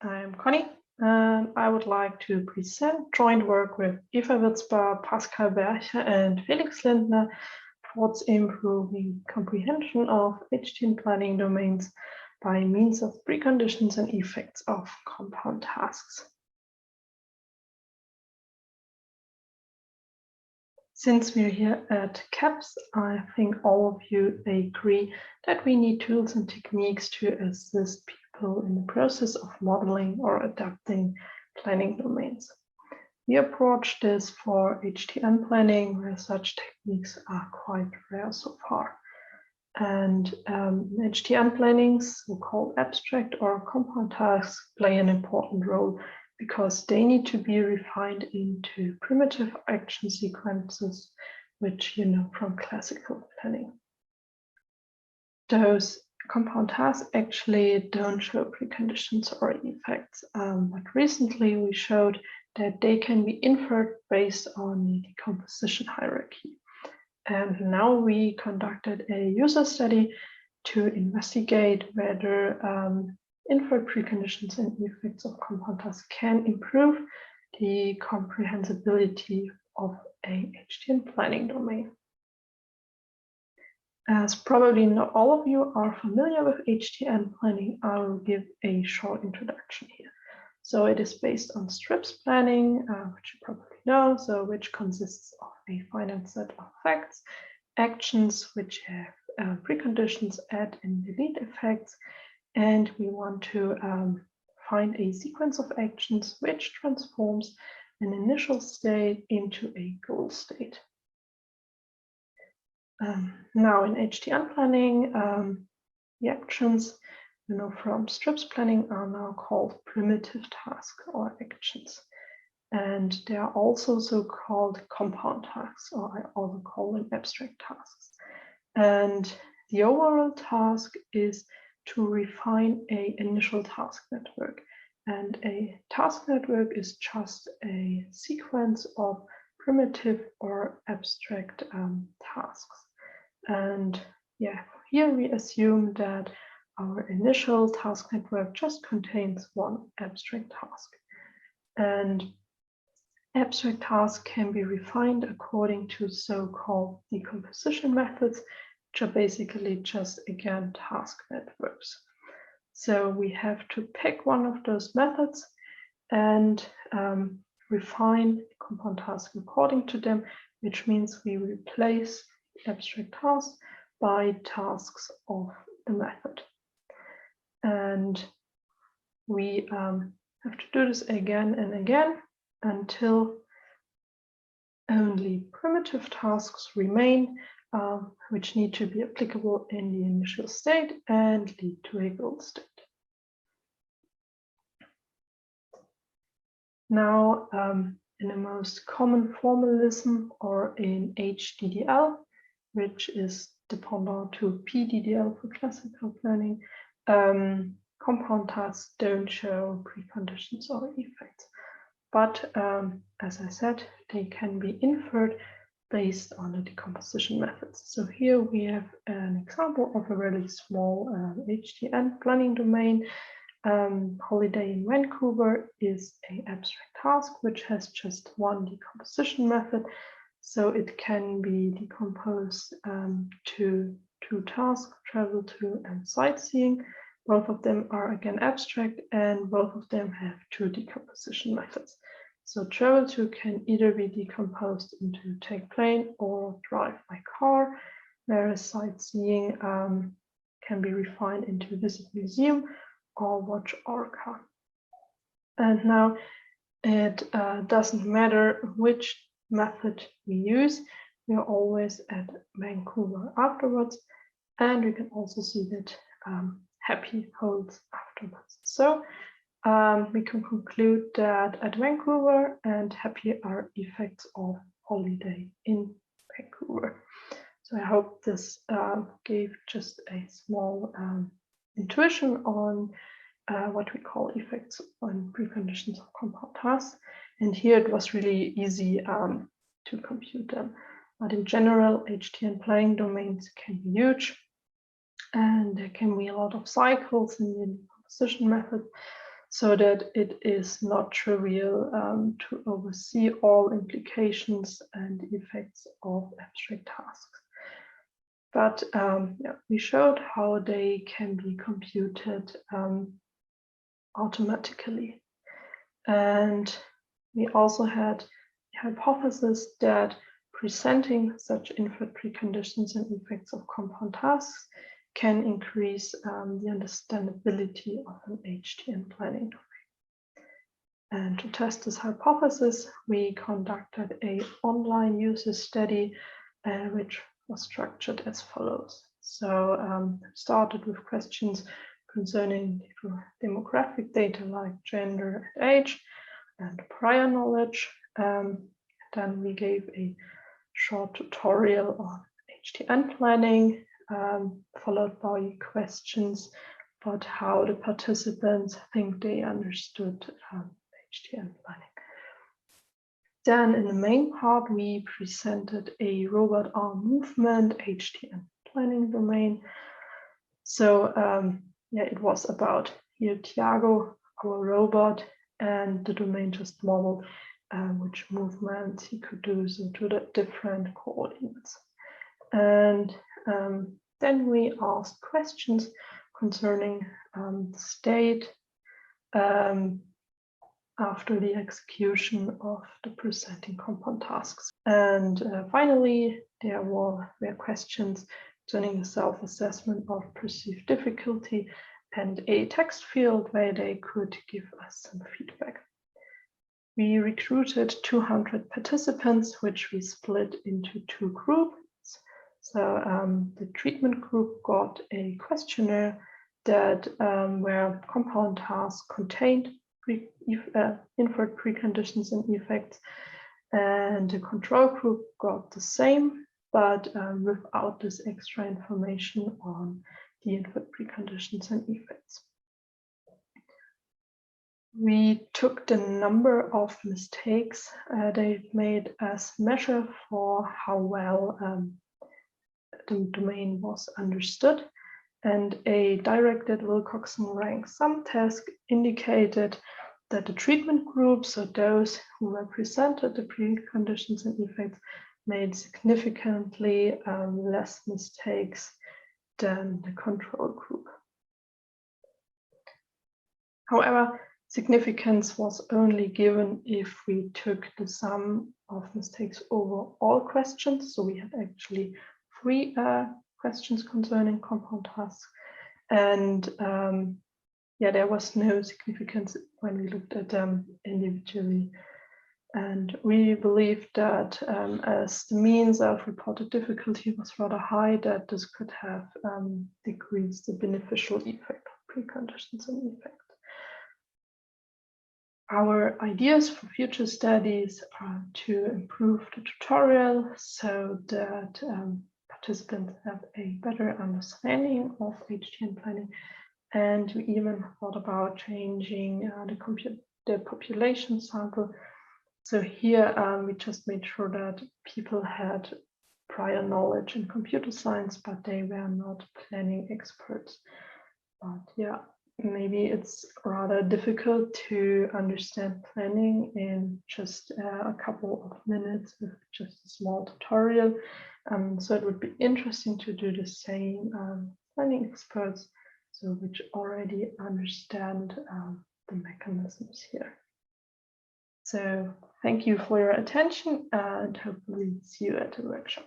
I'm Conny, and I would like to present joint work with Wierzba, Pascal, Bercher, and Felix Lindner towards improving comprehension of HTN planning domains by means of preconditions and effects of compound tasks. Since we're here at KEPS, I think all of you agree that we need tools and techniques to assist people in the process of modeling or adapting planning domains. We approach this for HTN planning, where such techniques are quite rare so far. And HTN plannings, so-called abstract or compound tasks, play an important role because they need to be refined into primitive action sequences, which you know from classical planning. Those compound tasks actually don't show preconditions or effects, but recently we showed that they can be inferred based on the decomposition hierarchy. And now we conducted a user study to investigate whether inferred preconditions and effects of compound tasks can improve the comprehensibility of a HTN planning domain. As probably not all of you are familiar with HTN planning, I will give a short introduction here. So it is based on strips planning, which you probably know, so which consists of a finite set of facts, actions which have preconditions, add and delete effects, and we want to find a sequence of actions which transforms an initial state into a goal state. Now in HTN planning, the actions from strips planning are now called primitive tasks or actions. And they are also so-called compound tasks, or I also call them abstract tasks. And the overall task is to refine an initial task network. And a task network is just a sequence of primitive or abstract tasks. And yeah, here we assume that our initial task network just contains one abstract task. And abstract tasks can be refined according to so-called decomposition methods, which are basically just, again, task networks. So we have to pick one of those methods and refine compound tasks according to them, which means we replace abstract tasks by tasks of the method. And we have to do this again and again until only primitive tasks remain, which need to be applicable in the initial state and lead to a goal state. Now, in the most common formalism, or in HDDL, which is dependent to PDDL for classical planning, compound tasks don't show preconditions or effects. But as I said, they can be inferred based on the decomposition methods. So here we have an example of a really small HTN planning domain. Holiday in Vancouver is an abstract task which has just one decomposition method. So it can be decomposed to two tasks, travel to and sightseeing. Both of them are again abstract, and both of them have two decomposition methods. So travel to can either be decomposed into take plane or drive by car, whereas sightseeing can be refined into visit museum or watch orca. And now it doesn't matter which method we use, we are always at Vancouver afterwards, and we can also see that happy holds afterwards. So we can conclude that at Vancouver and happy are effects of holiday in Vancouver. So I hope this gave just a small intuition on what we call effects on preconditions of compound tasks. And here it was really easy to compute them. But in general, HTN planning domains can be huge, and there can be a lot of cycles in the decomposition method. so that it is not trivial to oversee all implications and effects of abstract tasks. But yeah, we showed how they can be computed automatically. And we also had the hypothesis that presenting such inferred preconditions and effects of compound tasks can increase the understandability of an HTN planning domain. And to test this hypothesis, we conducted an online user study, which was structured as follows. So started with questions concerning demographic data like gender and age and prior knowledge. Then we gave a short tutorial on HTN planning, followed by questions about how the participants think they understood HTN planning. Then in the main part, we presented a robot arm movement HTN planning domain. So yeah, it was about here Thiago, our robot, and the domain just modeled which movements he could do so to the different coordinates. And then we asked questions concerning the state after the execution of the presenting compound tasks. And finally, there were questions concerning the self-assessment of perceived difficulty and a text field where they could give us some feedback. We recruited 200 participants, which we split into 2 groups. So the treatment group got a questionnaire that where compound tasks contained inferred preconditions and effects, and the control group got the same, but without this extra information on the inferred preconditions and effects. We took the number of mistakes they've made as measure for how well the domain was understood, and a directed Wilcoxon rank sum test indicated that the treatment group, so those who represented the preconditions and effects, made significantly less mistakes than the control group. However, significance was only given if we took the sum of mistakes over all questions. So we had actually 3 questions concerning compound tasks, and yeah, there was no significance when we looked at them individually. And we believe that as the mean self-reported difficulty was rather high, that this could have decreased the beneficial effect of preconditions and effects. Our ideas for future studies are to improve the tutorial so that participants have a better understanding of HTN planning, and we even thought about changing the population sample. So here we just made sure that people had prior knowledge in computer science, but they were not planning experts. But yeah, maybe it's rather difficult to understand planning in just a couple of minutes with just a small tutorial. So it would be interesting to do the same planning experts, so which already understand the mechanisms here. So thank you for your attention, and hopefully see you at the workshop.